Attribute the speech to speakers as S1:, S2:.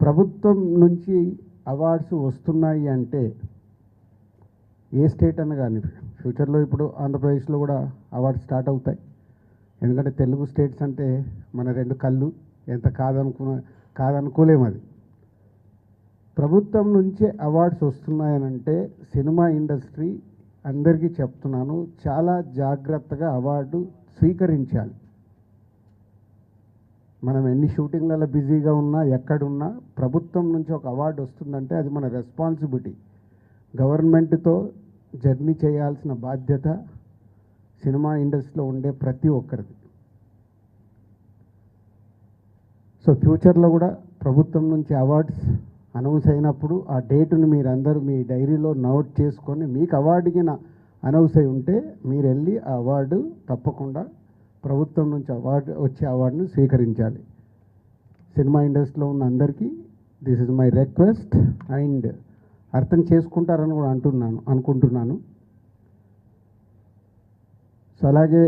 S1: ప్రభుత్వం నుంచి అవార్డ్స్ వస్తున్నాయి అంటే ఏ స్టేట్ అన్న కానీ ఫ్యూచర్లో ఇప్పుడు ఆంధ్రప్రదేశ్లో కూడా అవార్డ్స్ స్టార్ట్ అవుతాయి. ఎందుకంటే తెలుగు స్టేట్స్ అంటే మన రెండు కళ్ళు, ఎంత కాదనుకోలేము. అది ప్రభుత్వం నుంచే అవార్డ్స్ వస్తున్నాయనంటే సినిమా ఇండస్ట్రీ అందరికీ చెప్తున్నాను, చాలా జాగ్రత్తగా అవార్డు స్వీకరించాలి. మనం ఎన్ని షూటింగ్లలో బిజీగా ఉన్నా, ఎక్కడున్నా ప్రభుత్వం నుంచి ఒక అవార్డు వస్తుందంటే అది మన రెస్పాన్సిబిలిటీ. గవర్నమెంట్తో జర్నీ చేయాల్సిన బాధ్యత సినిమా ఇండస్ట్రీలో ఉండే ప్రతి ఒక్కరిది. సో ఫ్యూచర్లో కూడా ప్రభుత్వం నుంచి అవార్డ్స్ అనౌన్స్ అయినప్పుడు ఆ డేటును మీరందరూ మీ డైరీలో నోట్ చేసుకొని, మీకు అవార్డుకి అనౌన్స్ అయి ఉంటే మీరు వెళ్ళి ఆ అవార్డు తప్పకుండా ప్రభుత్వం నుంచి వచ్చే అవార్డును స్వీకరించాలి. సినిమా ఇండస్ట్రీలో ఉన్న అందరికీ this is my request and అర్థం చేసుకుంటారని కూడా అనుకుంటున్నాను. సో అలాగే